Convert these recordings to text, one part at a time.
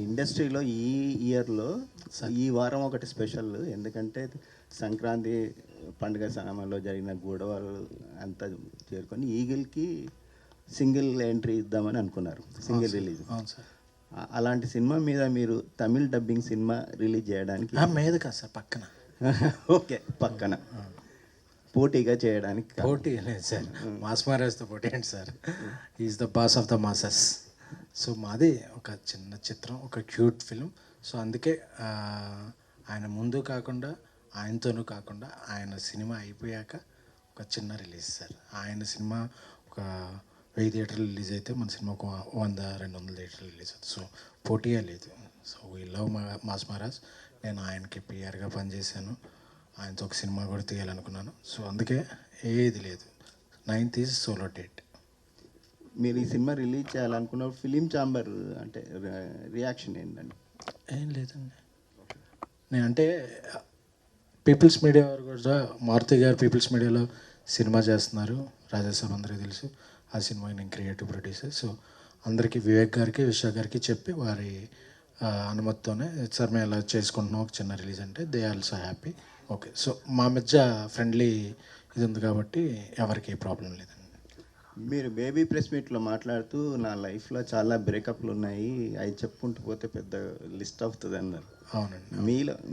ఇండస్ట్రీలో ఈ ఇయర్లో ఈ వారం ఒకటి స్పెషల్, ఎందుకంటే సంక్రాంతి పండుగ సమయంలో జరిగిన గొడవలు అంతా చేరుకొని ఈగిల్కి సింగిల్ ఎంట్రీ ఇద్దామని అనుకున్నారు, సింగిల్ రిలీజ్. అవును సార్. అలాంటి సినిమా మీద మీరు తమిళ్ డబ్బింగ్ సినిమా రిలీజ్ చేయడానికి మీద కాదు సార్, పక్కన. ఓకే, పక్కన పోటీగా చేయడానికి పోటీ లేదు సార్, మాస్ మహారాజ్తో పోటీ ఏంటి sir, is the boss of the masses. So మాది ఒక చిన్న చిత్రం, ఒక క్యూట్ ఫిలిం. సో అందుకే ఆయన ముందు కాకుండా, ఆయనతోనూ కాకుండా, ఆయన సినిమా అయిపోయాక ఒక చిన్న రిలీజ్ సార్. ఆయన సినిమా ఒక 1000 థియేటర్లు రిలీజ్ అయితే మన సినిమా ఒక 100-200 థియేటర్లు రిలీజ్ అవుతుంది. సో పోటీయే లేదు. So we love mass Maharaj. నేను ఆయనకి పిఆర్గా పనిచేశాను, ఆయనతో ఒక సినిమా కూడా తీయాలనుకున్నాను. సో అందుకే ఏది లేదు. 9th is solo date. మీరు ఈ సినిమా రిలీజ్ చేయాలనుకున్నప్పుడు ఫిలిం ఛాంబర్ అంటే రియాక్షన్ ఏంటండి? ఏం లేదండి, నేను అంటే పీపుల్స్ మీడియా వారు కూడా, మారుతి గారు పీపుల్స్ మీడియాలో సినిమా చేస్తున్నారు, రాజాసాబ్ అందరికీ తెలుసు. ఆ సినిమాకి నేను క్రియేటివ్ ప్రొడ్యూసర్. సో అందరికీ, వివేక్ గారికి, విశ్వ గారికి చెప్పి వారి అనుమతితోనే సార్ మేము ఇలా చేసుకుంటున్నాం ఒక చిన్న రిలీజ్ అంటే they also happy. Okay, so మా మధ్య ఫ్రెండ్లీ ఇది ఉంది కాబట్టి ఎవరికి ఏ ప్రాబ్లం లేదండి. మీరు బేబీ ప్రెస్ మీట్లో మాట్లాడుతూ నా లైఫ్లో చాలా బ్రేకప్లు ఉన్నాయి, అవి చెప్పుకుంటూ పోతే పెద్ద లిస్ట్ అవుతుంది అన్నారు. అవునండి.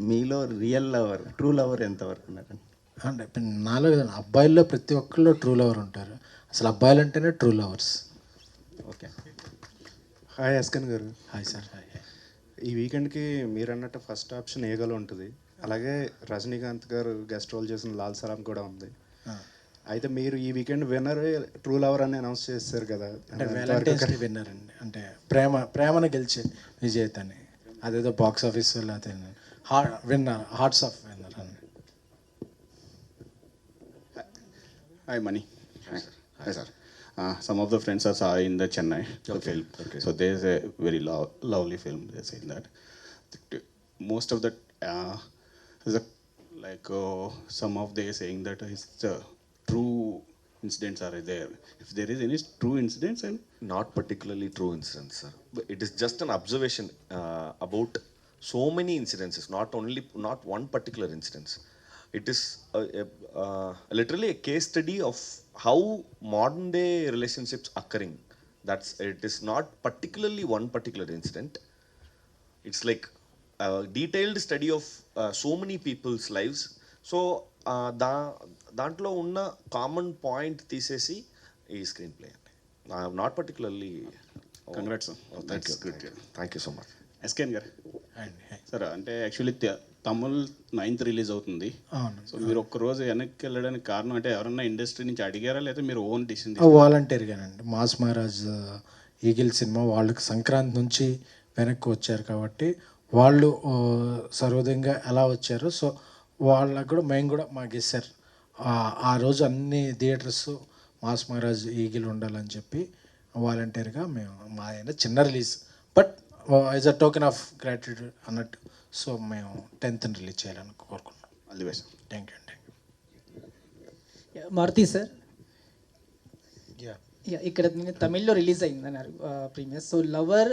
మీలో రియల్ లవర్, ట్రూ లవర్ ఎంతవరకు ఉన్నారండి? అంటే నాలో కదండి, అబ్బాయిల్లో ప్రతి ఒక్కళ్ళు ట్రూ లవర్ ఉంటారు. అసలు అబ్బాయిలు అంటేనే ట్రూ లవర్స్. ఓకే. హాయ్ అస్కన్ గారు. Hi sir. హాయ్. ఈ వీకెండ్కి మీరు అన్నట్టు ఫస్ట్ ఆప్షన్ ఏగలో ఉంటుంది. అలాగే రజనీకాంత్ గారు గెస్ట్ రోల్ చేసిన లాల్ సలాం కూడా ఉంది. అయితే మీరు ఈ వీకెండ్ విన్నర్ ట్రూ లవర్ అని అనౌన్స్ చేశారు కదా, అంటే వ్యాలంటైన్స్ డే విన్నర్ అండి, అంటే ప్రేమను గెలిచే విజేతని. అదేదో బాక్స్ ఆఫీస్ లేకపోతే విన్నర్, హార్ట్స్ ఆఫ్ విన్నర్ అని. Hi, Mani. Hi, sir. Some of the friends are saw in the Chennai film. Okay. So there's a very lovely film. They're saying that most of that is a, like some of they saying that is true incidents are there. If there is any true incidents, and not particularly true incidents, sir. But it is just an observation about so many incidences, not one particular incidents. It is literally a case study of how modern day relationships occurring. It is not particularly one particular incident. It's like a detailed study of so many people's lives. So దాంట్లో ఉన్న common point తీసేసి ఈ screen play అండి, not particularly. congrats, sir. That's good. Thank you so much. SKN గారు. Sir అంటే actually Tamil 9th release అవుతుంది. అవును. So మీరు ఒక్కరోజు వెనక్కి వెళ్ళడానికి కారణం అంటే ఎవరన్నా ఇండస్ట్రీ నుంచి అడిగారా, లేదా మీరు ఓన్ డిసిషన్? వాలంటీర్గానండి. మాస్ మహారాజ్ ఈగిల్ సినిమా వాళ్ళకి సంక్రాంతి నుంచి వెనక్కి వచ్చారు కాబట్టి వాళ్ళు సర్వోదయంగా ఎలా వచ్చారో, సో వాళ్ళకు కూడా మేము కూడా మాకు ఇస్తారు. ఆ రోజు అన్ని థియేటర్స్ మాస్ మహారాజ్ ఈగిల్ ఉండాలని చెప్పి వాలంటీర్గా మేము మా చిన్న release, but as a token of gratitude అన్నట్టు. సో మేము 10th రిలీజ్ చేయాలని కోరుకున్నాం. All the best. Thank you. Maruthi sir, ఇక్కడ నేను తమిళ్లో రిలీజ్ అయింది అన్నారు premiere. So lover,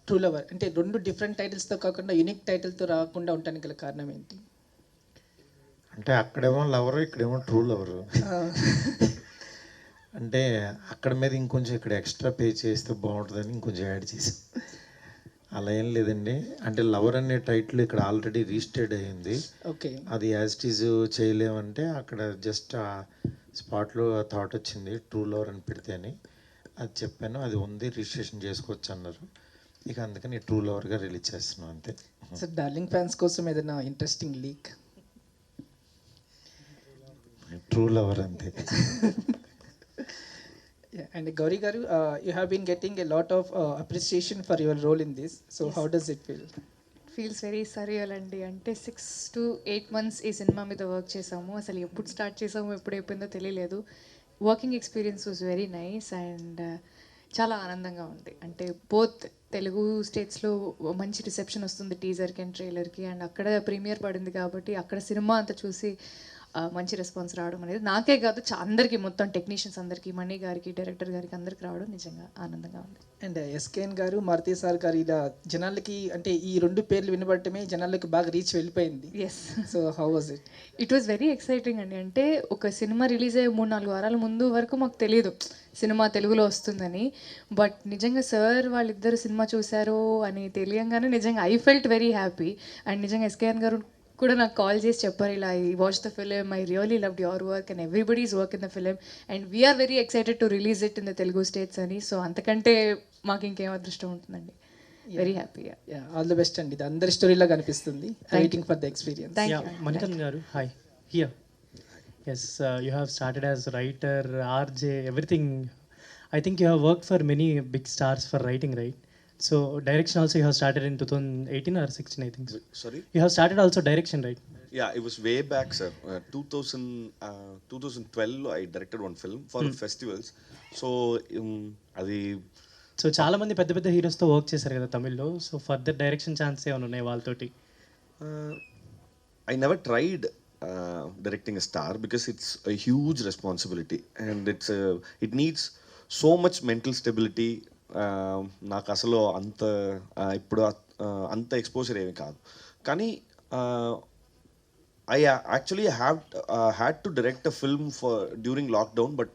true lover అంటే రెండు డిఫరెంట్ టైటిల్స్తో కాకుండా యూనిక్ టైటిల్తో రాకుండా ఉండడానికి గల కారణం ఏంటి? అంటే అక్కడేమో లవరు, ఇక్కడేమో ట్రూ లవరు. అంటే అక్కడ మీద ఇంకొంచెం ఇక్కడ ఎక్స్ట్రా పే చేస్తే బాగుంటుందని ఇంకొంచెం యాడ్ చేసాం. అలా ఏం లేదండి, అంటే లవర్ అనే టైటిల్ ఇక్కడ ఆల్రెడీ రిజిస్టర్డ్ అయ్యింది. ఓకే. అది యాజ్ ఇట్ ఈజ్ చేయలేమంటే అక్కడ జస్ట్ ఆ స్పాట్లో థాట్ వచ్చింది ట్రూ లవర్ అని పెడితే అని. అది చెప్పాను, అది ఉంది, రిజిస్ట్రేషన్ చేసుకోవచ్చు అన్నారు. ఇక అందుకని ట్రూ లవర్గా రిలీజ్ చేస్తున్నాం అంతే. సార్ డార్లింగ్ ఫ్యాన్స్ కోసం ఏదైనా ఇంట్రెస్టింగ్ లీక్? ట్రూ లవర్ అంతే. And Gauri garu, you have been getting a lot of appreciation for your role in this. So yes. How does it feel? Feels very surreal అండి. అంటే 6 to 8 months ఈ cinema మీద work చేసాము. అసలు ఎప్పుడు start చేసాము, ఎప్పుడు అయిపోయిందో తెలియలేదు. Working experience was very nice and చాలా ఆనందంగా ఉంది. అంటే బోత్ తెలుగు స్టేట్స్లో మంచి రిసెప్షన్ వస్తుంది టీజర్కి అండ్ ట్రైలర్కి, అండ్ అక్కడ ప్రీమియర్ పడింది కాబట్టి అక్కడ సినిమా అంతా చూసి మంచి రెస్పాన్స్ రావడం అనేది నాకే కాదు అందరికీ, మొత్తం టెక్నీషియన్స్ అందరికీ, మణి గారికి, డైరెక్టర్ గారికి అందరికి రావడం నిజంగా ఆనందంగా ఉంది. అండ్ ఎస్కేఎన్ గారు, మారుతి సార్ గారు ఇలా జనాలకి, అంటే ఈ 2 పేర్లు వినబడటమే జనాలకి బాగా రీచ్ వెళ్ళిపోయింది. Yes, so how was it? It was very exciting అండి. అంటే ఒక సినిమా రిలీజ్ అయ్యే 3-4 వారాల ముందు వరకు మాకు తెలియదు సినిమా తెలుగులో వస్తుందని. బట్ నిజంగా సార్ వాళ్ళిద్దరు సినిమా చూశారు అని తెలియంగానే నిజంగా I felt very happy. And నిజంగా ఎస్కేఎన్ గారు కూడా నాకు కాల్ చేసి చెప్పారు, ఇలా I watch the film, I really loved your work and everybody's work in the film and we are very excited to release it in the Telugu states అని. So అంతకంటే మాకు ఇంకేం అదృష్టం ఉంటుందండి. Very happy. All the best అండి. ఇది అందరి స్టోరీలా కనిపిస్తుంది. Waiting for the experience. Thank Yeah, you. Manikandan garu, hi. Here. Yes, you have started as writer, RJ, everything. I think you have worked for many big stars for writing, right? So direction also you have started in 2018 or 16, I think. So. Sorry? You have started also direction, right? Yeah, it was way back, sir. 2012, I directed one film for festivals. So, అది so చాలా మంది పెద్ద పెద్ద హీరోస్తో work చేశారు కదా తమిళ్లో. So further direction chance ఏమైనా ఉన్నాయి వాళ్ళతోటి? I never tried directing a star because it's a huge responsibility and it needs so much mental stability. నాకు అసలు ఇప్పుడు అంత ఎక్స్పోజర్ ఏమీ కాదు. కానీ I actually had to direct a film during lockdown, but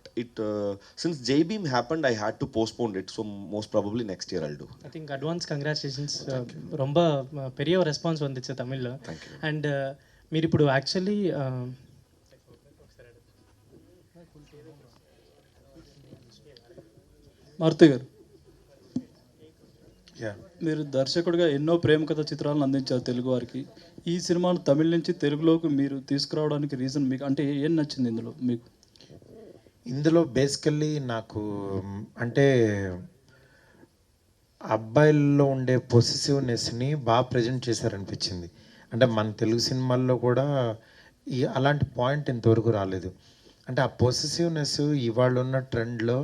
since J-Beam happened, I had to postpone it. So most probably next year I'll do. I think advance congratulations. ரொம்ப பெரிய response வந்துச்சு தமிழ்లో. And మీరు ఇప్పుడు actually Maruti గారు, yeah, మీరు దర్శకుడిగా ఎన్నో ప్రేమ కథ చిత్రాలను అందించారు తెలుగు వారికి. ఈ సినిమాను తమిళ నుంచి తెలుగులోకి మీరు తీసుకురావడానికి రీజన్ మీకు అంటే ఏం నచ్చింది ఇందులో మీకు? ఇందులో బేసికల్లీ నాకు అంటే అబ్బాయిల్లో ఉండే పొసెసివ్నెస్ని బాగా ప్రజెంట్ చేశారనిపించింది. అంటే మన తెలుగు సినిమాల్లో కూడా అలాంటి పాయింట్ ఇంతవరకు రాలేదు. అంటే ఆ పొసెసివ్నెస్ ఇవాళ ఉన్న ట్రెండ్లో,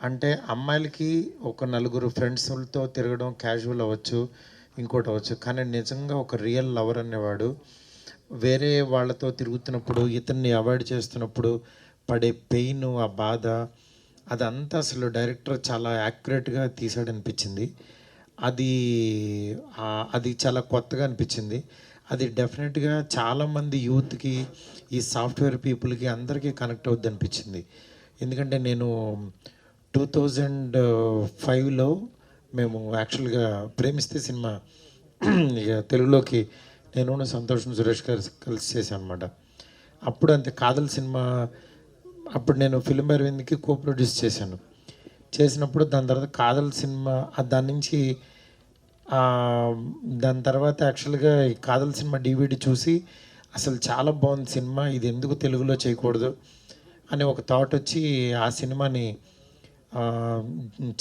అంటే అమ్మాయిలకి ఒక 4 ఫ్రెండ్స్తో తిరగడం క్యాజువల్ అవ్వచ్చు, ఇంకోటి అవ్వచ్చు, కానీ నిజంగా ఒక రియల్ లవర్ అనేవాడు వేరే వాళ్ళతో తిరుగుతున్నప్పుడు, ఇతన్ని అవాయిడ్ చేస్తున్నప్పుడు పడే పెయిన్, ఆ బాధ, అదంతా అసలు డైరెక్టర్ చాలా యాక్యురేట్గా తీసాడనిపించింది. అది చాలా కొత్తగా అనిపించింది. అది డెఫినెట్గా చాలామంది యూత్కి, ఈ సాఫ్ట్వేర్ పీపుల్కి అందరికీ కనెక్ట్ అవుద్ది అనిపించింది. ఎందుకంటే నేను 2005లో మేము యాక్చువల్గా ప్రేమిస్తే సినిమా ఇక తెలుగులోకి నేను సంతోషం సురేష్ గారు కలిసి చేశాను అనమాట. అప్పుడు అంతే కాదల్ సినిమా, అప్పుడు నేను ఫిల్మ్ అరవింద్కి కో ప్రొడ్యూస్ చేసినప్పుడు దాని తర్వాత కాదల్ సినిమా, దాని నుంచి దాని తర్వాత యాక్చువల్గా ఈ కాదల్ సినిమా DVD చూసి అసలు చాలా బాగుంది సినిమా, ఇది ఎందుకు తెలుగులో చేయకూడదు అనే ఒక థాట్ వచ్చి ఆ సినిమాని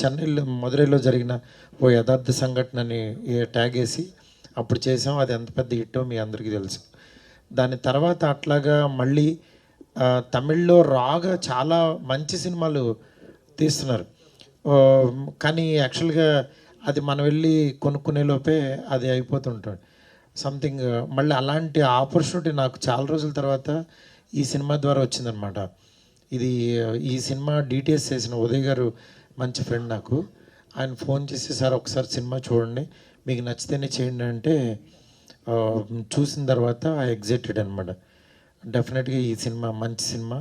చెన్నైలో మదురైలో జరిగిన ఓ యథార్థ సంఘటనని ట్యాగ్ వేసి అప్పుడు చేసాం. అది ఎంత పెద్ద హిట్టో మీ అందరికీ తెలుసు. దాని తర్వాత అట్లాగా మళ్ళీ తమిళ్లో రాగా చాలా మంచి సినిమాలు తీస్తున్నారు. కానీ యాక్చువల్గా అది మనం వెళ్ళి కొనుక్కునే లోపే అది అయిపోతుంటాడు సంథింగ్. మళ్ళీ అలాంటి ఆపర్చునిటీ నాకు చాలా రోజుల తర్వాత ఈ సినిమా ద్వారా వచ్చిందనమాట. ఈ సినిమా డీటెయిల్స్ చేసిన ఉదయ్ గారు మంచి ఫ్రెండ్ నాకు. ఆయన ఫోన్ చేసి, సార్ ఒకసారి సినిమా చూడండి, మీకు నచ్చితేనే చేయండి అంటే చూసిన తర్వాత ఎగ్జైటెడ్ అనమాట. డెఫినెట్గా ఈ సినిమా మంచి సినిమా.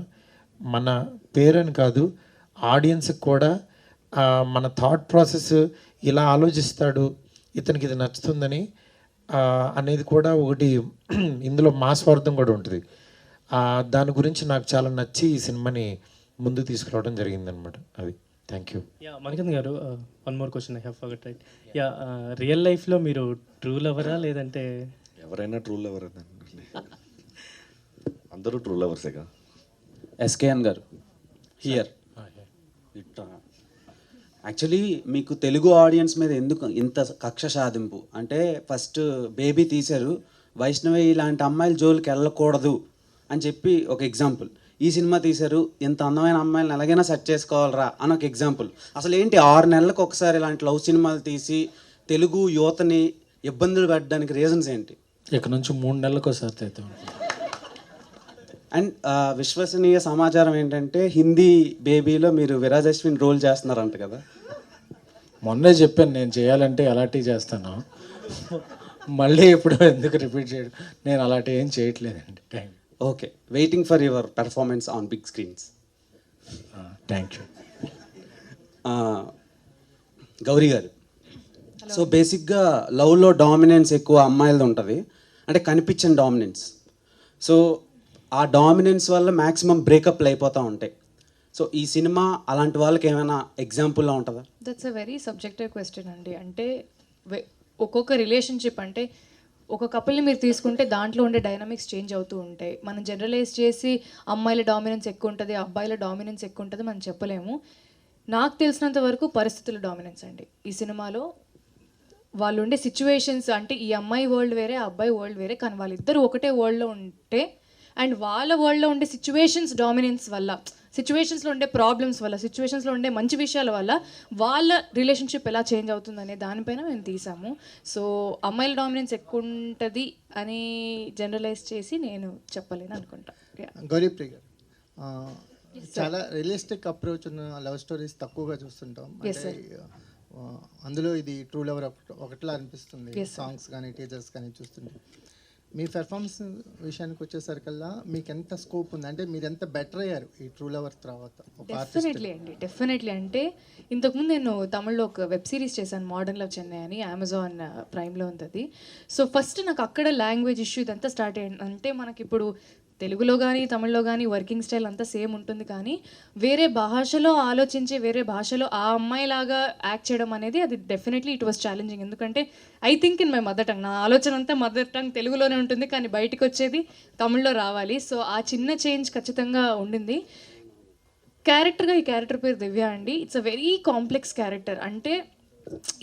మన పేరని కాదు, ఆడియన్స్కి కూడా మన థాట్ ప్రాసెస్ ఇలా ఆలోచిస్తాడు, ఇతనికి ఇది నచ్చుతుందని అనేది కూడా ఒకటి ఇందులో మా స్వార్థం కూడా ఉంటుంది. దాని గురించి నాకు చాలా నచ్చి ఈ సినిమాని ముందుకు తీసుకురావడం జరిగిందనమాట. అది thank you. Yeah, Manikandan garu, one more question I have forgot, right? Yeah, real లైఫ్లో మీరు ట్రూ లవరా లేదంటే? ఎవరైనా ట్రూ లవర్, అందరూ ట్రూ లవర్సేగా. ఎస్కేఎన్ గారు హియర్. యాక్చువల్లీ మీకు తెలుగు ఆడియన్స్ మీద ఎందుకు ఇంత కక్ష సాధింపు అంటే, ఫస్ట్ బేబీ తీశారు, వైష్ణవి ఇలాంటి అమ్మాయిల జోలికి వెళ్ళకూడదు అని చెప్పి ఒక ఎగ్జాంపుల్. ఈ సినిమా తీశారు, ఇంత అందమైన అమ్మాయిలను ఎలాగైనా సెట్ చేసుకోవాలరా అని ఒక ఎగ్జాంపుల్. అసలు ఏంటి 6 నెలలకు ఒకసారి ఇలాంటి లవ్ సినిమాలు తీసి తెలుగు యువతని ఇబ్బందులు పెట్టడానికి రీజన్స్ ఏంటి? ఇక నుంచి 3 నెలలకు ఒకసారి అయితే అండ్ విశ్వసనీయ సమాచారం ఏంటంటే హిందీ బేబీలో మీరు విరాజ్ అశ్విన్ రోల్ చేస్తున్నారంట కదా. మొన్నే చెప్పాను నేను చేయాలంటే అలాంటివి చేస్తాను. మళ్ళీ ఇప్పుడు ఎందుకు రిపీట్ చేయడం, నేను అలాంటి ఏం చేయట్లేదండి. Okay, waiting for your performance on big screens. Thank you. Gowri garu, so బేసిక్గా లవ్లో డామినెన్స్ ఎక్కువ అమ్మాయిలది ఉంటుంది, అంటే కనిపించని డామినెన్స్. సో ఆ డామినెన్స్ వల్ల మ్యాక్సిమం బ్రేకప్లు అయిపోతూ ఉంటాయి. సో ఈ సినిమా అలాంటి వాళ్ళకి ఏమైనా ఎగ్జాంపుల్లా ఉంటుందా? That's a very subjective question అండి. అంటే ఒక్కొక్క రిలేషన్షిప్ అంటే ఒక కపుల్ని మీరు తీసుకుంటే దాంట్లో ఉండే డైనమిక్స్ చేంజ్ అవుతూ ఉంటాయి. మనం జనరలైజ్ చేసి అమ్మాయిల డామినెన్స్ ఎక్కువ ఉంటుంది, అబ్బాయిల డామినెన్స్ ఎక్కువ ఉంటుంది మనం చెప్పలేము. నాకు తెలిసినంత వరకు పరిస్థితుల డామినెన్స్ అండి ఈ సినిమాలో. వాళ్ళు ఉండే సిచ్యువేషన్స్, అంటే ఈ అమ్మాయి వరల్డ్ వేరే, ఆ అబ్బాయి వరల్డ్ వేరే, కానీ వాళ్ళిద్దరూ ఒకటే వరల్డ్లో ఉంటే అండ్ వాళ్ళ వరల్డ్లో ఉండే సిచ్యువేషన్స్ డామినెన్స్ వల్ల, సిచ్యువేషన్స్లో ఉండే ప్రాబ్లమ్స్ వల్ల, సిచ్యువేషన్స్లో ఉండే మంచి విషయాల వల్ల వాళ్ళ రిలేషన్షిప్ ఎలా చేంజ్ అవుతుందనే దానిపైన మేము తీసాము. సో అమ్మాయిల డామినెన్స్ ఎక్కువ ఉంటుంది అని జనరలైజ్ చేసి నేను చెప్పలేను అనుకుంటా. గౌరీప్రియ గారు, చాలా రియలిస్టిక్ అప్రోచ్ ఉన్న లవ్ స్టోరీస్ తక్కువగా చూస్తుంటాం. అంటే అందులో ఇది ట్రూ లవర్ ఒకటిలా అనిపిస్తుంది, సాంగ్స్ కానీ టీజర్స్ కానీ చూస్తుంటే. మీ పెర్ఫార్మెన్స్ విషయానికి వచ్చేసరికల్లా మీకు ఎంత స్కోప్ ఉంది, అంటే మీరు ఎంత బెటర్ అయ్యారు ఈ ట్రూ లవర్ తర్వాత? డెఫినెట్లీ అంటే ఇంతకుముందు నేను తమిళ్లో ఒక వెబ్ సిరీస్ చేశాను, మోడర్న్ లవ్ చెన్నై అని, అమెజాన్ ప్రైమ్లో ఉంది. సో ఫస్ట్ నాకు అక్కడ లాంగ్వేజ్ ఇష్యూ ఇదంతా స్టార్ట్ అయ్యింది. అంటే మనకి ఇప్పుడు తెలుగులో కానీ తమిళ్లో కానీ వర్కింగ్ స్టైల్ అంతా సేమ్ ఉంటుంది, కానీ వేరే భాషలో ఆలోచించి వేరే భాషలో ఆ అమ్మాయిలాగా యాక్ట్ చేయడం అనేది అది డెఫినెట్లీ ఇట్ వాస్ ఛాలెంజింగ్. ఎందుకంటే I think in my mother tongue, నా ఆలోచన అంతా మదర్ టంగ్ తెలుగులోనే ఉంటుంది, కానీ బయటకు వచ్చేది తమిళ్లో రావాలి. సో ఆ చిన్న చేంజ్ ఖచ్చితంగా ఉండింది. క్యారెక్టర్గా ఈ క్యారెక్టర్ పేరు దివ్య అండి. It's a very complex character. అంటే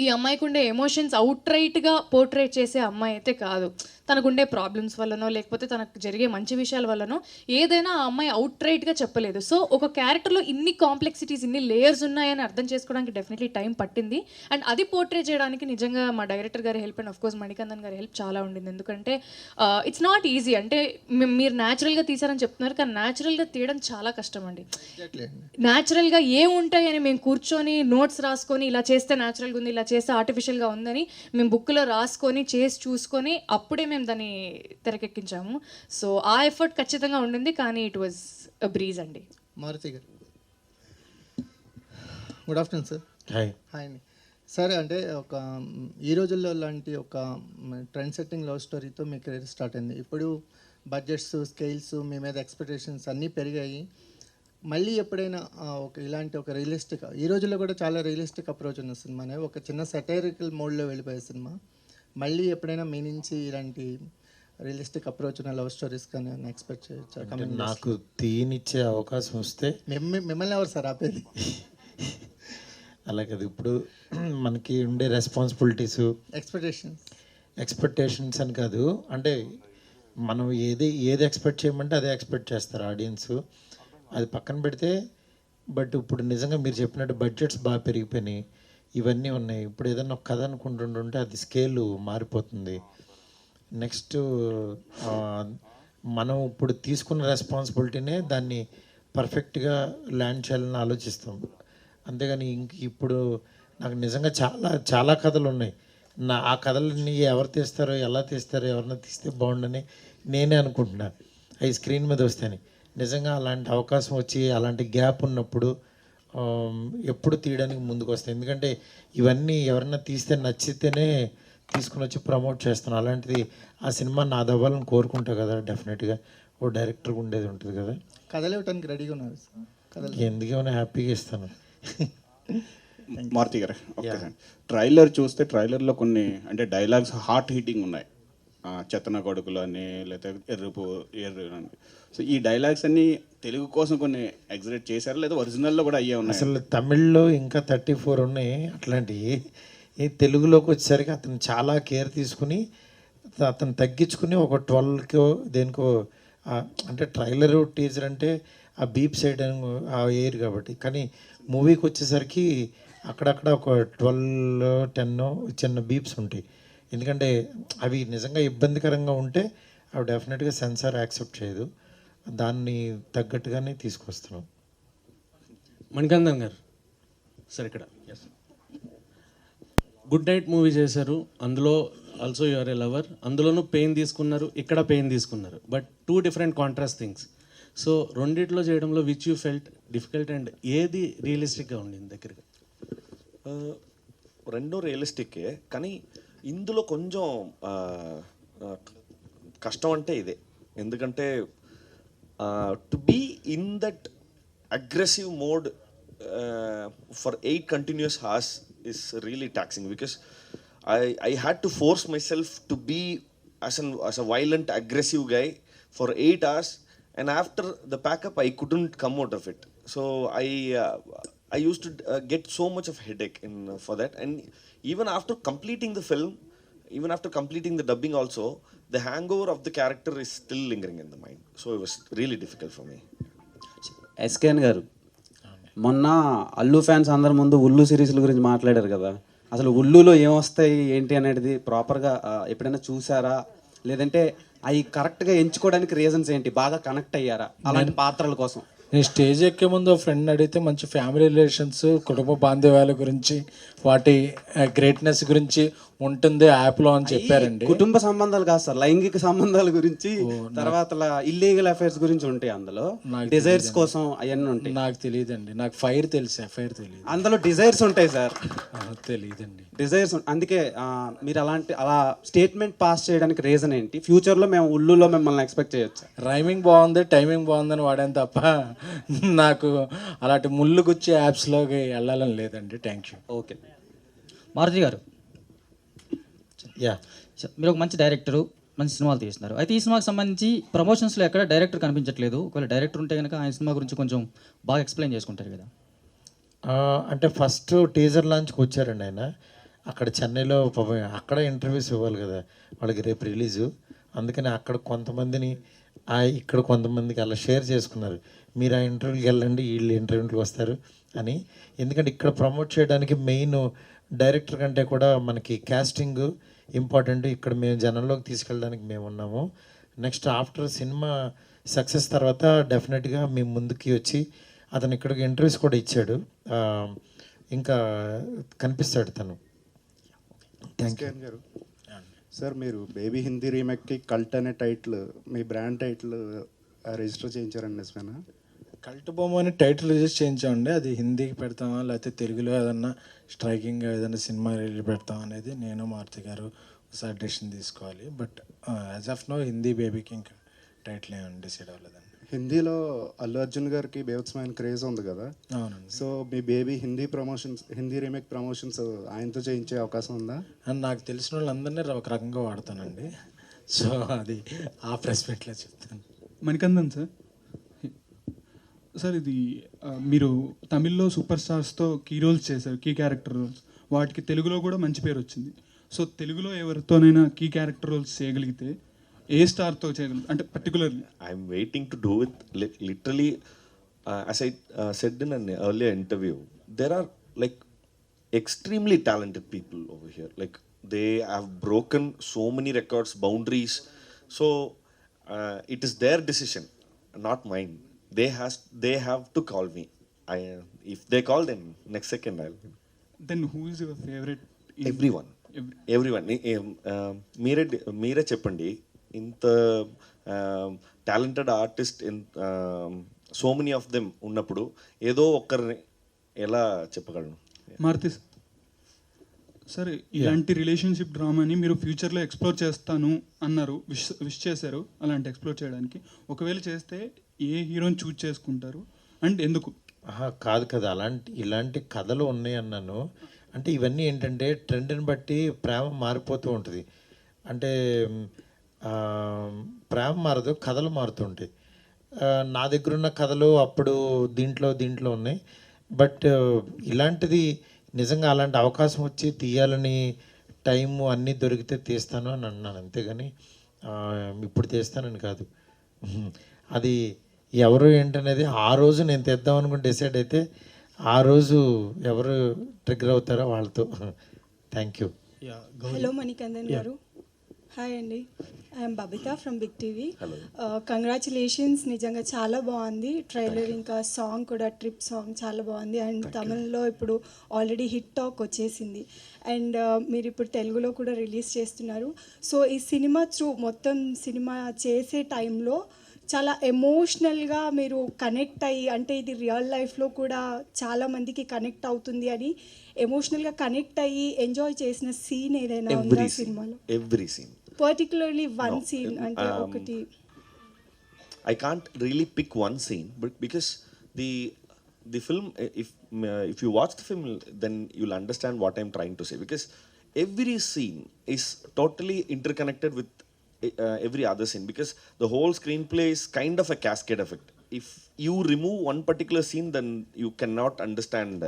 ఈ అమ్మాయికి ఉండే ఎమోషన్స్ అవుట్ రైట్గా పోర్ట్రేట్ చేసే అమ్మాయి అయితే కాదు. తనకుండే ప్రాబ్లమ్స్ వల్లనో లేకపోతే తనకు జరిగే మంచి విషయాల వల్లనో ఏదైనా ఆ అమ్మాయి అవుట్ రైట్గా చెప్పలేదు. సో ఒక క్యారెక్టర్లో ఇన్ని కాంప్లెక్సిటీస్, ఇన్ని లేయర్స్ ఉన్నాయని అర్థం చేసుకోవడానికి డెఫినెట్లీ టైం పట్టింది. అండ్ అది పోర్ట్రేట్ చేయడానికి నిజంగా మా డైరెక్టర్ గారి హెల్ప్ అండ్ ఆఫ్కోర్స్ మణికందన్ గారి హెల్ప్ చాలా ఉండింది. ఎందుకంటే ఇట్స్ నాట్ ఈజీ. అంటే మీరు న్యాచురల్గా తీసారని చెప్తున్నారు, కానీ న్యాచురల్గా తీయడం చాలా కష్టం అండి. న్యాచురల్గా ఏముంటాయి అని మేము కూర్చొని నోట్స్ రాసుకొని ఇలా చేస్తే న్యాచురల్గా ఉంది, ఇలా చేస్తే ఆర్టిఫిషియల్గా ఉందని మేము బుక్లో రాసుకొని చేసి చూసుకొని అప్పుడే మేము దాన్ని తెరకెక్కించాము. సో ఆ ఎఫర్ట్ ఖచ్చితంగా ఉండింది, కానీ ఇట్ వాజ్ అ బ్రీజ్ అండి. మారుతి గారు, good afternoon sir. Hi. Hi అండి. సరే, అంటే ఒక ఈ రోజుల్లో లాంటి ఒక ట్రెండ్ సెట్టింగ్ లవ్ స్టోరీతో మీ కెరీర్ స్టార్ట్ అయింది. ఇప్పుడు బడ్జెట్స్, స్కేల్స్, మీ మీద ఎక్స్పెక్టేషన్స్ అన్నీ పెరిగాయి. మళ్ళీ ఎప్పుడైనా ఒక ఇలాంటి ఒక రియలిస్టిక్, ఈ రోజుల్లో కూడా చాలా రియలిస్టిక్ అప్రోచ్ ఉన్న సినిమానే, ఒక చిన్న సెటైరికల్ మోడ్లో వెళ్ళిపోయే సినిమా, మళ్ళీ ఎప్పుడైనా మీ నుంచి ఇలాంటి రియలిస్టిక్ అప్రోచ్ ఉన్న లవ్ స్టోరీస్ కానీ ఎక్స్పెక్ట్ చేయొచ్చు? నాకు తీనిచ్చే అవకాశం వస్తే మిమ్మల్ని ఎవరు సార్ ఆపేది? అలాగే ఇప్పుడు మనకి ఉండే రెస్పాన్సిబిలిటీస్, ఎక్స్పెక్టేషన్స్ అని కాదు, అంటే మనం ఏది ఎక్స్పెక్ట్ చేయమంటే అదే ఎక్స్పెక్ట్ చేస్తారు ఆడియన్స్. అది పక్కన పెడితే, బట్ ఇప్పుడు నిజంగా మీరు చెప్పినట్టు బడ్జెట్స్ బాగా పెరిగిపోయినాయి, ఇవన్నీ ఉన్నాయి. ఇప్పుడు ఏదన్నా ఒక కథ అనుకుంటుంటే అది స్కేల్ మారిపోతుంది. నెక్స్ట్ మనం ఇప్పుడు తీసుకున్న రెస్పాన్సిబిలిటీనే దాన్ని పర్ఫెక్ట్గా ల్యాండ్ చేయాలని ఆలోచిస్తాం. అంతేగాని ఇప్పుడు నాకు నిజంగా చాలా కథలు ఉన్నాయి. ఆ కథలన్నీ ఎవరు తీస్తారో, ఎలా తీస్తారో, ఎవరన్నా తీస్తే బాగుండని నేనే అనుకుంటున్నా అవి స్క్రీన్ మీద వస్తేనే. నిజంగా అలాంటి అవకాశం వచ్చి అలాంటి గ్యాప్ ఉన్నప్పుడు ఎప్పుడు తీయడానికి ముందుకు వస్తాయి. ఎందుకంటే ఇవన్నీ ఎవరన్నా తీస్తే నచ్చితేనే తీసుకుని వచ్చి ప్రమోట్ చేస్తాను. అలాంటిది ఆ సినిమా నాది అవ్వాలని కోరుకుంటా కదా, డెఫినెట్గా ఓ డైరెక్టర్గా ఉండేది ఉంటుంది కదా. కథలు ఇవ్వడానికి రెడీగా ఉన్నారు సార్? ఎందుకేమైనా హ్యాపీగా ఇస్తాను. మారుతి గారు, ఓకే సార్. ట్రైలర్ చూస్తే ట్రైలర్లో కొన్ని అంటే డైలాగ్స్ హార్ట్ హీటింగ్ ఉన్నాయి. చెత్తన కొడుకులు అని, లేకపోతే ఎర్రు అని. సో ఈ డైలాగ్స్ అన్నీ తెలుగు కోసం కొన్ని ఎగ్జిక్యూట్ చేశారు, లేదా ఒరిజినల్లో కూడా అయ్యే ఉన్నాయి? అసలు తమిళ్లో ఇంకా 34 ఉన్నాయి అట్లాంటివి. ఈ తెలుగులోకి వచ్చేసరికి అతను చాలా కేర్ తీసుకుని అతను తగ్గించుకుని ఒక 12కో దేనికో, అంటే ట్రైలరు టీజర్ అంటే ఆ బీప్ సైడ్ ఆ ఎయిర్ కాబట్టి, కానీ మూవీకి వచ్చేసరికి అక్కడక్కడ ఒక 12-10 చిన్న బీప్స్ ఉంటాయి. ఎందుకంటే అవి నిజంగా ఇబ్బందికరంగా ఉంటే అవి డెఫినెట్గా సెన్సార్ యాక్సెప్ట్ చేయదు. దాన్ని తగ్గట్టుగానే తీసుకొస్తున్నాం. మణికందన్ గారు సార్ ఇక్కడ గుడ్ నైట్ మూవీ చేశారు, అందులో ఆల్సో యువర్ ఏ లవర్, అందులోనూ పెయిన్ తీసుకున్నారు, ఇక్కడ పెయిన్ తీసుకున్నారు, but 2 different contrast things. So రెండిట్లో చేయడంలో which you felt difficult and ఏది రియలిస్టిక్గా ఉండింది దగ్గరగా? రెండో రియలిస్టిక్కే, కానీ ఇందులో కొంచెం కష్టం అంటే ఇదే. ఎందుకంటే to be in that aggressive mode for 8 continuous hours is really taxing, because I had to force myself to be as a violent, aggressive guy for 8 hours, and after the pack-up, I couldn't come out of it. So I used to get so much of headache for that, and even after completing the film, even after completing the dubbing also, the hangover of the character is still lingering in the mind. So it was really difficult for me. SKN గారు, మొన్న Allu fans అందరి ముందు ఉల్లు సిరీస్ల గురించి మాట్లాడారు కదా, అసలు ఉల్లులో ఏమొస్తాయి ఏంటి అనేది ప్రాపర్గా ఎప్పుడైనా చూసారా? లేదంటే అవి కరెక్ట్గా ఎంచుకోవడానికి రీజన్స్ ఏంటి? బాగా కనెక్ట్ అయ్యారా అలాంటి పాత్రల కోసం? నేను స్టేజ్ ఎక్కే ముందు ఫ్రెండ్ అడిగితే మంచి ఫ్యామిలీ రిలేషన్స్, కుటుంబ బాంధవ్యాల గురించి, వాటి గ్రేట్నెస్ గురించి ఉంటుంది యాప్లో అని చెప్పారండి. కుటుంబ సంబంధాలు కాదు సార్, లైంగిక సంబంధాల గురించి, తర్వాత ఇల్లీగల్ అఫైర్స్ గురించి ఉంటాయి అందులో, డిజైర్స్ కోసం అవన్నీ ఉంటాయి. నాకు తెలియదండి, నాకు ఫైర్ తెలుసు, ఎఫ్ఐఆర్ తెలియదు. అందులో డిజైర్స్ ఉంటాయి సార్. తెలియదండి డిజైర్స్. అందుకే మీరు అలా స్టేట్మెంట్ పాస్ చేయడానికి రీజన్ ఏంటి? ఫ్యూచర్లో మేము ఉల్లులో మిమ్మల్ని ఎక్స్పెక్ట్ చేయొచ్చు. రైమింగ్ బాగుంది, టైమింగ్ బాగుందని వాడాను తప్ప నాకు అలాంటి ముళ్ళు గుచ్చి యాప్స్లోకి వెళ్ళాలని లేదండి. Thank you. ఓకే. మారుతి గారు, యా, మీరు ఒక మంచి డైరెక్టరు, మంచి సినిమాలు తీస్తున్నారు. అయితే ఈ సినిమాకి సంబంధించి ప్రమోషన్స్లో ఎక్కడ డైరెక్టర్ కనిపించట్లేదు. ఒకవేళ డైరెక్టర్ ఉంటే కనుక ఆయన సినిమా గురించి కొంచెం బాగా ఎక్స్ప్లెయిన్ చేసుకుంటారు కదా. అంటే ఫస్ట్ టీజర్ లాంచ్కి వచ్చారండి ఆయన. అక్కడ చెన్నైలో అక్కడ ఇంటర్వ్యూస్ ఇవ్వాలి కదా వాళ్ళకి, రేపు రిలీజు. అందుకని అక్కడ కొంతమందిని ఇక్కడ కొంతమందికి అలా షేర్ చేసుకున్నారు, మీరు ఆ ఇంటర్వ్యూకి వెళ్ళండి, వీళ్ళు ఇంటర్వ్యూకి వస్తారు అని. ఎందుకంటే ఇక్కడ ప్రమోట్ చేయడానికి మెయిన్ డైరెక్టర్ కంటే కూడా మనకి కాస్టింగ్ ఇంపార్టెంట్. ఇక్కడ మేము జనంలోకి తీసుకెళ్ళడానికి మేము ఉన్నాము. నెక్స్ట్ ఆఫ్టర్ సినిమా సక్సెస్ తర్వాత డెఫినెట్గా మేము ముందుకి వచ్చి అతను ఇక్కడికి ఇంటర్వ్యూస్ కూడా ఇచ్చాడు, ఇంకా కనిపిస్తాడు తను. థ్యాంక్ యూ గారు. సార్, మీరు బేబీ హిందీ రీమేక్కి కల్ట్ అనే టైటిల్, మీ బ్రాండ్ టైటిల్ రిజిస్టర్ చేయించారండి, నిజమేనా? కల్ట్ బొమ్మ అని టైటిల్ రిజిస్టర్ చేయించామండి. అది హిందీకి పెడతామా లేకపోతే తెలుగులో ఏదన్నా స్ట్రైకింగ్గా ఏదైనా సినిమా రిలీజ్ పెడతాం అనేది నేను మారుతి గారు ఒకసారి డెసిషన్ తీసుకోవాలి. But as of now Hindi బేబీకి ఇంకా టైటిల్ ఏమైనా డిసైడ్ అవ్వలేదండి. హిందీలో అల్లు అర్జున్ గారికి బేవత్సమైన క్రేజ్ ఉంది కదా. అవునండి. సో మీ బేబీ హిందీ రీమేక్ ప్రమోషన్స్ ఆయనతో చేయించే అవకాశం ఉందా? అండ్ నాకు తెలిసిన వాళ్ళందరినీ ఒక రకంగా వాడతానండి. సో అది ఆ ప్రెస్ మీట్లో చెప్తాను. మణికందన్ సార్, ఇది మీరు తమిళ్లో సూపర్ స్టార్స్తో కీ రోల్స్ చేశారు, కీ క్యారెక్టర్ రోల్స్. వాటికి తెలుగులో కూడా మంచి పేరు వచ్చింది. సో తెలుగులో ఎవరితోనైనా కీ క్యారెక్టర్ రోల్స్ చేయగలిగితే ఏ స్టార్తో చేయగలరు అంటే particularly? I'm waiting to do it. Literally, as I said in an earlier interview, there are like extremely talented people over here. Like they have broken so many records, boundaries. So it is their decision, not mine. They have to call me. If they call, then next second I'll. Then who is your favorite? Everyone. మీరే చెప్పండి, ఇంత talented artist so many of them ఉన్నప్పుడు ఏదో ఒక్కరిని ఎలా చెప్పగలను? Maruti sir, ఇలాంటి relationship డ్రామాని మీరు ఫ్యూచర్లో ఎక్స్ప్లోర్ చేస్తాను అన్నారు, విష్ చేశారు అలాంటి ఎక్స్ప్లోర్ చేయడానికి. ఒకవేళ చేస్తే ఏ హీరోని చూజ్ చేసుకుంటారు అండ్ ఎందుకు? కాదు కదా, ఇలాంటి కథలు ఉన్నాయి అన్నాను. అంటే ఇవన్నీ ఏంటంటే ట్రెండ్ని బట్టి ప్రేమ మారిపోతూ ఉంటుంది. అంటే ప్రేమ మారదు, కథలు మారుతుంటాయి. నా దగ్గర ఉన్న కథలు అప్పుడు దీంట్లో ఉన్నాయి. బట్ ఇలాంటిది నిజంగా అలాంటి అవకాశం వచ్చి తీయాలని టైము అన్నీ దొరికితే తీస్తాను అని అన్నాను, అంతేగాని ఇప్పుడు తీస్తానని కాదు. అది ఎవరు ఏంటనేది ఆ రోజు నేను తెద్దాం అనుకుని డిసైడ్ అయితే ఆ రోజు ఎవరు ట్రిగ్గర్ అవుతారో వాళ్ళతో. Thank you. Hello Manikandan garu, hi అండి. I'm Babitha from big TV. Hello. Congratulations, నిజంగా చాలా బాగుంది ట్రైలర్, ఇంకా సాంగ్ కూడా ట్రిప్ సాంగ్ చాలా బాగుంది. అండ్ తమిళ్లో ఇప్పుడు ఆల్రెడీ హిట్ టాక్ వచ్చేసింది. అండ్ మీరు ఇప్పుడు తెలుగులో కూడా రిలీజ్ చేస్తున్నారు. సో ఈ సినిమా త్రూ మొత్తం సినిమా చేసే టైంలో చాలా ఎమోషనల్గా మీరు కనెక్ట్ అయ్యి, అంటే ఇది రియల్ లైఫ్లో కూడా చాలామందికి కనెక్ట్ అవుతుంది అని ఎమోషనల్గా కనెక్ట్ అయ్యి ఎంజాయ్ చేసిన సీన్ ఏదైనా ఉందా సినిమాలో? Every scene. Particularly one scene అంటే ఒకటి. I can't really pick one scene, but because the film, if you watch the film, then you'll understand what I'm trying to say. Because every scene is totally interconnected with every other scene. Because the whole screenplay is kind of a cascade effect. If you remove one particular scene, then you cannot understand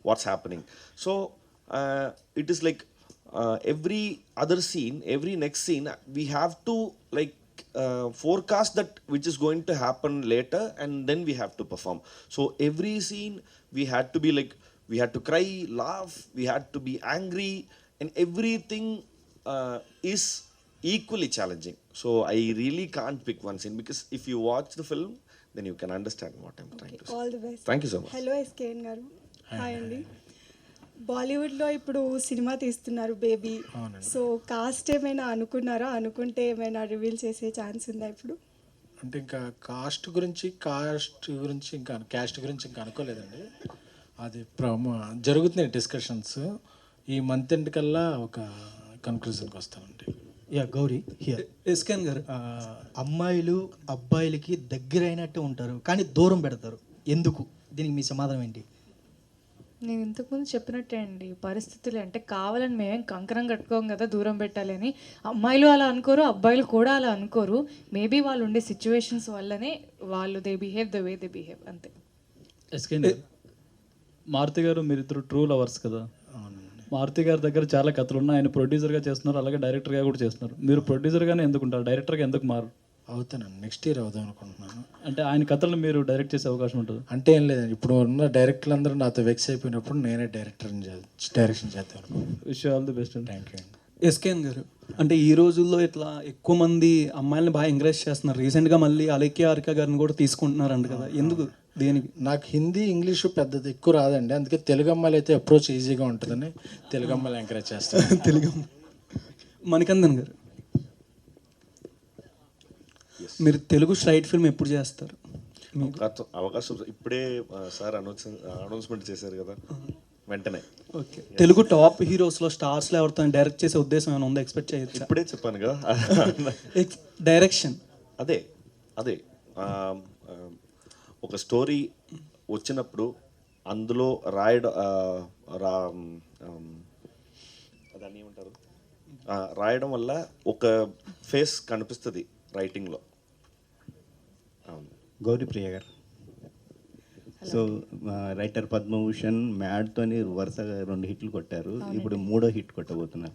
what's happening. So it is like every other scene, every next scene, we have to like forecast that which is going to happen later, and then we have to perform. So every scene we had to be like, we had to cry, laugh, we had to be angry, and everything is equally challenging. So I really can't pick one scene, because if you watch the film, then you can understand what I'm trying to say. All the best. Thank you so much. Hello SKN గారు. Hi అండి. బాలీవుడ్లో ఇప్పుడు cinema తీస్తున్నారు baby. So cost ఏమైనా అనుకున్నారా? అనుకుంటే ఏమైనా reveal చేసే ఛాన్స్ ఉందా ఇప్పుడు? అంటే ఇంకా క్యాస్ట్ గురించి ఇంకా అనుకోలేదండి. అది జరుగుతున్నాయి డిస్కషన్స్. ఈ మంత్ ఎండ్ కల్లా ఒక కన్క్లూజన్కి వస్తానండి. Yeah Gauri here. ఎస్కెన్ గారు, అమ్మాయిలు అబ్బాయిలకి దగ్గరైనట్టు ఉంటారు కానీ దూరం పెడతారు, ఎందుకు? దీనికి మీ సమాధానం ఏంటి? నేను ఇంతకుముందు చెప్పినట్టే అండి, పరిస్థితులు అంటే కావాలని మేమేం కంకణం కట్టుకోం కదా దూరం పెట్టాలి అని. అమ్మాయిలు అలా అనుకోరు, అబ్బాయిలు కూడా అలా అనుకోరు. మేబీ వాళ్ళు ఉండే సిచ్యువేషన్స్ వల్లనే వాళ్ళు they behave the way they behave, అంతే. ఎస్కే మారుతి గారు, మీరిద్దరు ట్రూ లవర్స్ కదా. మారుతి గారి దగ్గర చాలా కథలు ఉన్నాయి. ఆయన ప్రొడ్యూసర్గా చేస్తున్నారు, అలాగే డైరెక్టర్గా కూడా చేస్తున్నారు. మీరు ప్రొడ్యూసర్గానే ఎందుకుంటారు, డైరెక్టర్గా ఎందుకు మారు? అవుతానండి, నెక్స్ట్ ఇయర్ అవుదాం అనుకుంటున్నాను. అంటే ఆయన కథలు మీరు డైరెక్ట్ చేసే అవకాశం ఉంటుంది? అంటే ఏం లేదండి, ఇప్పుడు ఉన్న డైరెక్టర్లు అందరూ నాతో వెక్స్ అయిపోయినప్పుడు నేనే డైరెక్షన్ చేస్తాను. విష్ ఆల్ ది బెస్ట్ అండి. థ్యాంక్ యూ అండి. ఎస్కేఎన్ గారు, అంటే ఈ రోజుల్లో ఇట్లా ఎక్కువ మంది అమ్మాయిలని బాగా ఎంకరేజ్ చేస్తున్నారు. రీసెంట్గా మళ్ళీ అలేఖ్య హారిక గారిని కూడా తీసుకుంటున్నారంట కదా, ఎందుకు? దేనికి? నాకు హిందీ ఇంగ్లీషు పెద్దది ఎక్కువ రాదండి, అందుకే తెలుగు అమ్మాయిలు అయితే అప్రోచ్ ఈజీగా ఉంటుందని తెలుగు అమ్మాయిలు ఎంకరేజ్ చేస్తాను. తెలుగు మణికందన్ గారు, మీరు తెలుగు స్ట్రైట్ ఫిల్మ్ ఎప్పుడు చేస్తారు? అవకాశం ఇప్పుడే సార్ అనౌన్స్మెంట్ చేశారు కదా, వెంటనే. ఓకే, తెలుగు టాప్ హీరోస్లో స్టార్స్లో ఎవరితో డైరెక్ట్ చేసే ఉద్దేశం ఏమైనా ఉందా? ఎక్స్పెక్ట్ చేయొచ్చు? ఇప్పుడే చెప్పాను కదా డైరెక్షన్. అదే ఒక స్టోరీ వచ్చినప్పుడు అందులో దాన్ని ఏమంటారు, రాయడం వల్ల ఒక ఫేస్ కనిపిస్తుంది రైటింగ్లో. గౌరీప్రియ గారు, సో రైటర్ పద్మభూషణ్ మ్యాడ్తోని వరుసగా 2 హిట్లు కొట్టారు, ఇప్పుడు 3వ హిట్ కొట్టబోతున్నారు.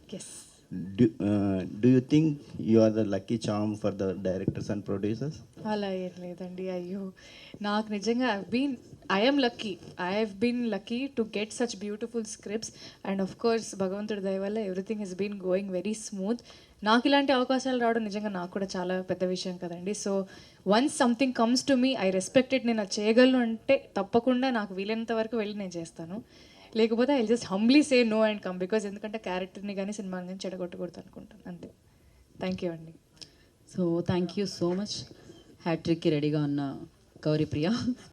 Do you think you are the lucky charm for the directors and producers? అలా ఏం లేదండి, అయ్యో నాకు నిజంగా I have been lucky to get such beautiful scripts, and of course భగవంతుడి దయ వల్ల everything has been going very smooth. నాకు ఇలాంటి అవకాశాలు రావడం నిజంగా నాకు కూడా చాలా పెద్ద విషయం కదండి. So once something comes to me, I respect it. నేను అది చేయగలను అంటే తప్పకుండా నాకు వీలైనంత వరకు వెళ్ళి నేను చేస్తాను, లేకపోతే I just humbly say no and come, because ఎందుకంటే క్యారెక్టర్ని కానీ సినిమాని కానీ చెడగొట్టకూడదు అనుకుంటాను, అంతే. థ్యాంక్ యూ అండి. So thank you so much. హ్యాట్రిక్కి రెడీగా ఉన్న గౌరీప్రియ.